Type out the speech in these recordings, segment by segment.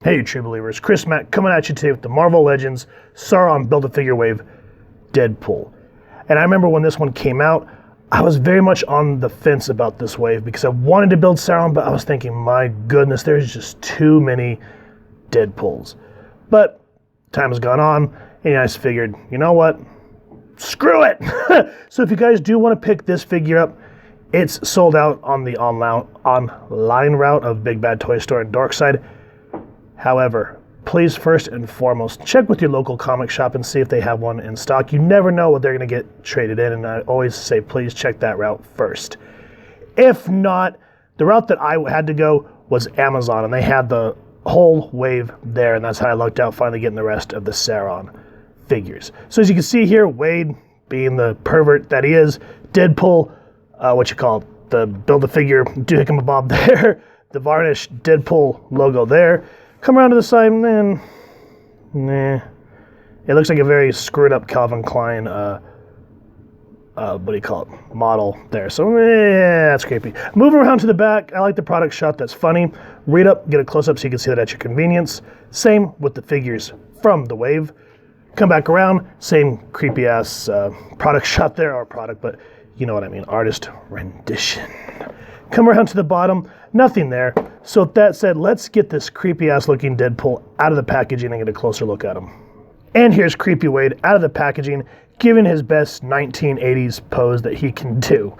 Hey, true believers, Chris Mack coming at you today with the Marvel Legends Sauron Build-A-Figure Wave Deadpool. And I remember when this one came out, I was very much on the fence about this wave because I wanted to build Sauron, but I was thinking, my goodness, there's just too many Deadpools. But time has gone on, and I just figured, you know what? Screw it! So if you guys do want to pick this figure up, it's sold out on the online route of Big Bad Toy Store and Dorkside. However, please first and foremost, check with your local comic shop and see if they have one in stock. You never know what they're going to get traded in, and I always say please check that route first. If not, the route that I had to go was Amazon, and they had the whole wave there, and that's how I lucked out finally getting the rest of the Sauron figures. So as you can see here, Wade, being the pervert that he is, Deadpool, the Build-A-Figure Doohickamabob there, the varnished Deadpool logo there. Come around to the side, and then, nah. It looks like a very screwed up Calvin Klein, model there. So, that's creepy. Moving around to the back, I like the product shot that's funny. Read up, get a close-up so you can see that at your convenience. Same with the figures from the wave. Come back around, same creepy-ass product shot there, or product, but you know what I mean, artist rendition. Come around to the bottom, nothing there. So with that said, let's get this creepy-ass looking Deadpool out of the packaging and get a closer look at him. And here's Creepy Wade out of the packaging, giving his best 1980s pose that he can do.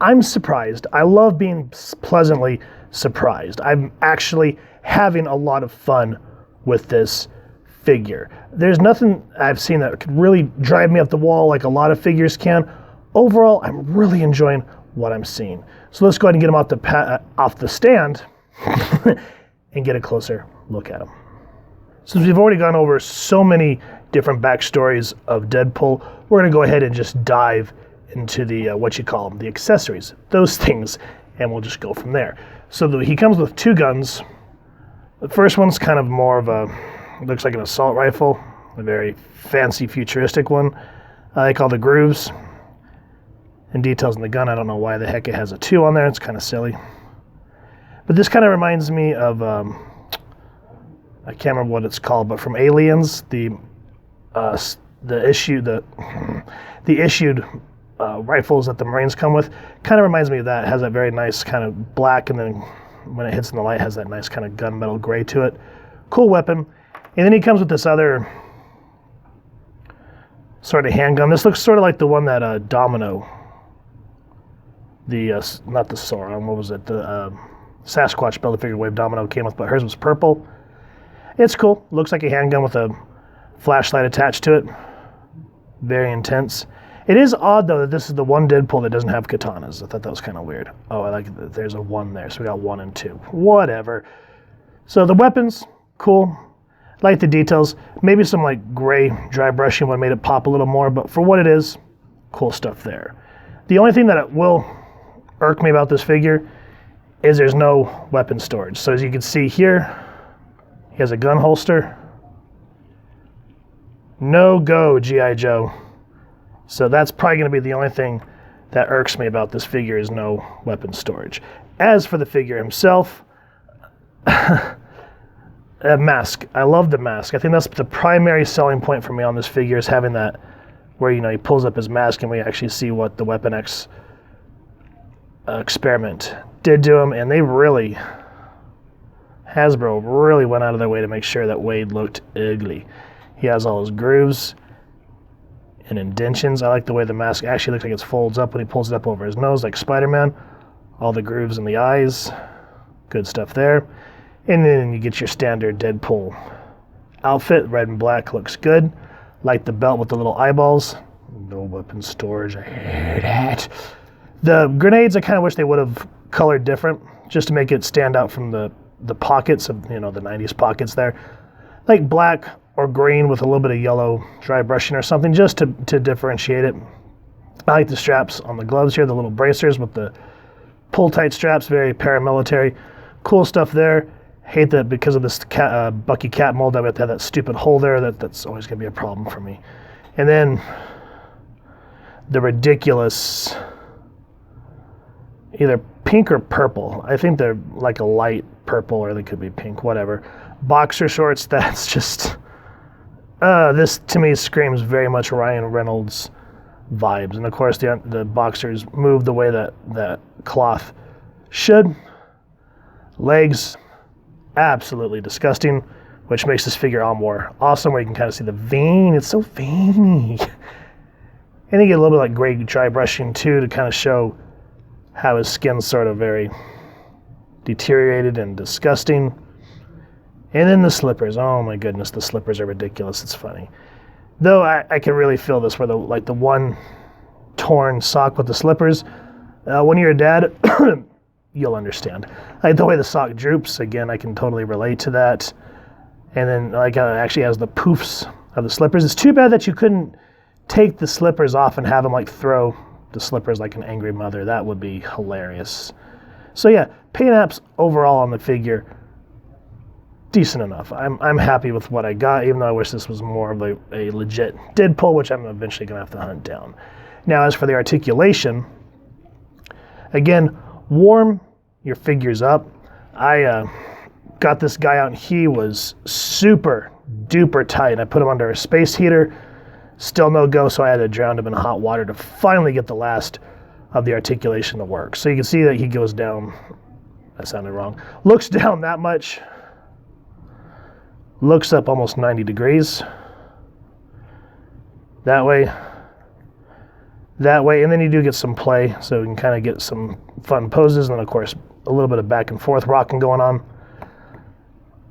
I'm surprised. I love being pleasantly surprised. I'm actually having a lot of fun with this figure. There's nothing I've seen that could really drive me up the wall like a lot of figures can. Overall, I'm really enjoying what I'm seeing. So let's go ahead and get him off the stand and get a closer look at him. Since we've already gone over so many different backstories of Deadpool, we're going to go ahead and just dive into the, the accessories, those things, and we'll just go from there. So he comes with two guns. The first one's kind of more of a, looks like an assault rifle, a very fancy futuristic one. I like all the grooves and details in the gun. I don't know why the heck it has a 2 on there. It's kind of silly. But this kind of reminds me of, I can't remember what it's called, but from Aliens, the issued rifles that the Marines come with, kind of reminds me of that. It has that very nice kind of black, and then when it hits in the light, it has that nice kind of gunmetal gray to it. Cool weapon. And then he comes with this other sort of handgun. This looks sort of like the one that Domino, not the Sauron, what was it? The Sasquatch Build-A-Figure Wave Domino came with, but hers was purple. It's cool. Looks like a handgun with a flashlight attached to it. Very intense. It is odd, though, that this is the one Deadpool that doesn't have katanas. I thought that was kind of weird. Oh, I like that there's a 1 there, so we got 1 and 2. Whatever. So the weapons, cool. Like the details. Maybe some like gray dry brushing would have made it pop a little more, but for what it is, cool stuff there. The only thing that it will irk me about this figure is there's no weapon storage. So as you can see here, he has a gun holster. No go, G.I. Joe. So that's probably going to be the only thing that irks me about this figure is no weapon storage. As for the figure himself, a mask. I love the mask. I think that's the primary selling point for me on this figure is having that where, he pulls up his mask and we actually see what the Weapon X experiment did to him. And they really, Hasbro really went out of their way to make sure that Wade looked ugly. He has all his grooves and indentions. I like the way the mask actually looks like it folds up when he pulls it up over his nose like Spider-Man. All the grooves in the eyes. Good stuff there. And then you get your standard Deadpool outfit. Red and black looks good. Like the belt with the little eyeballs. No weapon storage. I hate it. The grenades, I kind of wish they would have colored different just to make it stand out from the pockets of, the 90s pockets there. Like black or green with a little bit of yellow dry brushing or something just to differentiate it. I like the straps on the gloves here, the little bracers with the pull-tight straps, very paramilitary. Cool stuff there. Hate that because of this Bucky cat mold that we have to have that stupid hole there. That's always going to be a problem for me. And then the ridiculous, either pink or purple. I think they're like a light purple or they could be pink, whatever. Boxer shorts, that's just, this to me screams very much Ryan Reynolds vibes. And of course the boxers move the way that cloth should. Legs, absolutely disgusting, which makes this figure all more awesome where you can kind of see the vein. It's so veiny. And you get a little bit like gray dry brushing too to kind of show how his skin's sort of very deteriorated and disgusting. And then the slippers. Oh my goodness, the slippers are ridiculous. It's funny. Though I can really feel this where the one torn sock with the slippers. When you're a dad, you'll understand. Like the way the sock droops, again, I can totally relate to that. And then like it actually has the poofs of the slippers. It's too bad that you couldn't take the slippers off and have them like throw the slippers like an angry mother. That would be hilarious. So yeah, paint apps overall on the figure, decent enough. I'm happy with what I got, even though I wish this was more of a legit Deadpool, which I'm eventually gonna have to hunt down. Now as for the articulation, again, warm your figures up. I got this guy out and he was super duper tight. I put him under a space heater. Still no go, so I had to drown him in hot water to finally get the last of the articulation to work. So you can see that he goes down, that sounded wrong, looks down that much, looks up almost 90 degrees, that way, and then you do get some play, so you can kind of get some fun poses, and then of course, a little bit of back and forth rocking going on.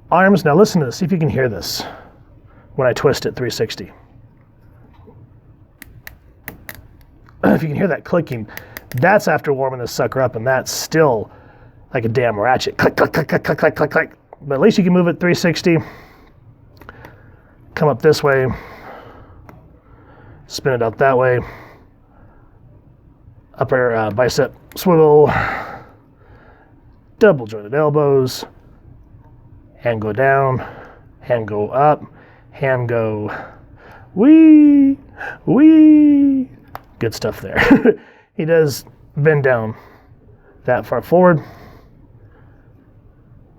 Arms, now listen to this, see if you can hear this when I twist it 360. If you can hear that clicking, that's after warming this sucker up, and that's still like a damn ratchet. Click, click, click, click, click, click, click, click. But at least you can move it 360. Come up this way. Spin it out that way. Upper bicep swivel. Double jointed elbows. Hand go down. Hand go up. Hand go wee, wee. Good stuff there. He does bend down that far forward.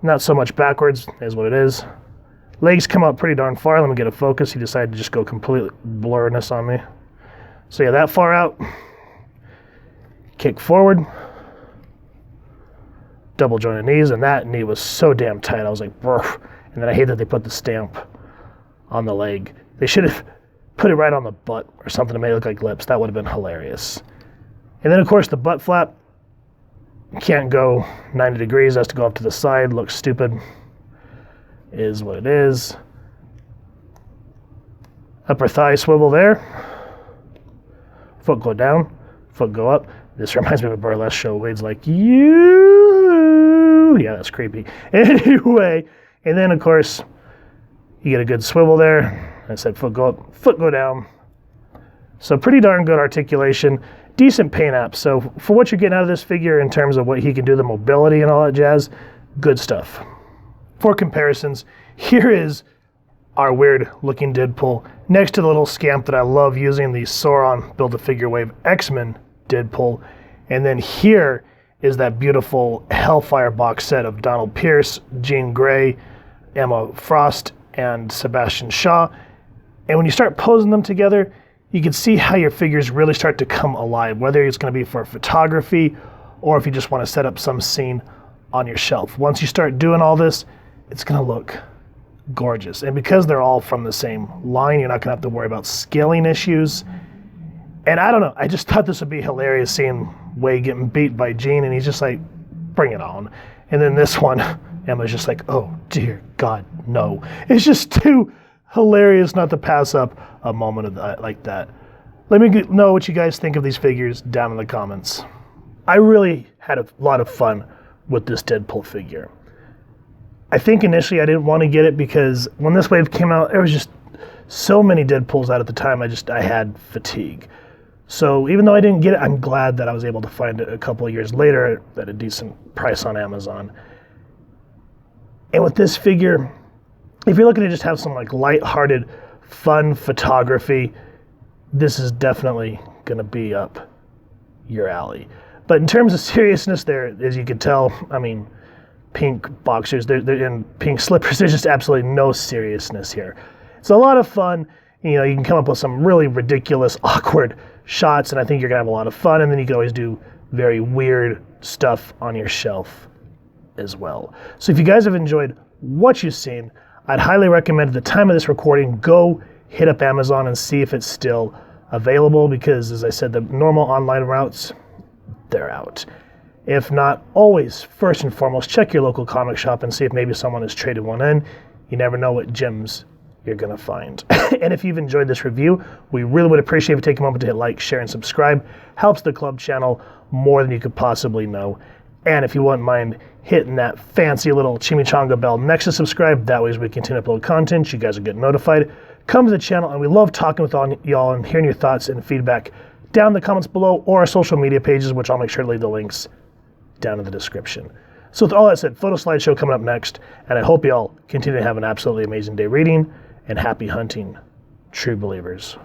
Not so much backwards, is what it is. Legs come up pretty darn far. Let me get a focus. He decided to just go complete blurriness on me. So yeah, that far out. Kick forward. Double jointed knees, and that knee was so damn tight. I was like, brr. And then I hate that they put the stamp on the leg. They should have put it right on the butt or something to make it look like lips. That would have been hilarious. And then of course the butt flap can't go 90 degrees, has to go up to the side, looks stupid, is what it is. Upper thigh swivel there. Foot go down, foot go up. This reminds me of a burlesque show. Wade's like, you. Yeah, that's creepy. Anyway, and then of course you get a good swivel there. I said foot go up, foot go down. So pretty darn good articulation, decent paint app. So for what you're getting out of this figure in terms of what he can do, the mobility and all that jazz, good stuff. For comparisons, here is our weird looking Deadpool next to the little scamp that I love using, the Sauron Build-A-Figure Wave X-Men Deadpool. And then here is that beautiful Hellfire box set of Donald Pierce, Jean Grey, Emma Frost, and Sebastian Shaw. And when you start posing them together, you can see how your figures really start to come alive, whether it's going to be for photography or if you just want to set up some scene on your shelf. Once you start doing all this, it's going to look gorgeous. And because they're all from the same line, you're not going to have to worry about scaling issues. And I don't know, I just thought this would be hilarious seeing Wade getting beat by Jean, and he's just like, bring it on. And then this one, Emma's just like, oh dear God, no. It's just too hilarious not to pass up a moment of that, like that. Let me know what you guys think of these figures down in the comments. I really had a lot of fun with this Deadpool figure. I think initially I didn't want to get it because when this wave came out, there was just so many Deadpools out at the time, I had fatigue. So even though I didn't get it, I'm glad that I was able to find it a couple of years later at a decent price on Amazon. And with this figure, if you're looking to just have some like light-hearted, fun photography, this is definitely going to be up your alley. But in terms of seriousness there, as you can tell, I mean, pink boxers, they're in pink slippers. There's just absolutely no seriousness here. It's a lot of fun. You know, you can come up with some really ridiculous, awkward shots, and I think you're gonna have a lot of fun. And then you can always do very weird stuff on your shelf as well. So if you guys have enjoyed what you've seen, I'd highly recommend at the time of this recording, go hit up Amazon and see if it's still available, because as I said, the normal online routes, they're out. If not, always, first and foremost, check your local comic shop and see if maybe someone has traded one in. You never know what gems you're gonna find. And if you've enjoyed this review, we really would appreciate if you take a moment to hit like, share, and subscribe. Helps the club channel more than you could possibly know. And if you wouldn't mind hitting that fancy little chimichanga bell next to subscribe, that way as we continue to upload content, you guys will get notified. Come to the channel, and we love talking with all y'all and hearing your thoughts and feedback down in the comments below, or our social media pages, which I'll make sure to leave the links down in the description. So with all that said, photo slideshow coming up next, and I hope y'all continue to have an absolutely amazing day reading, and happy hunting, true believers.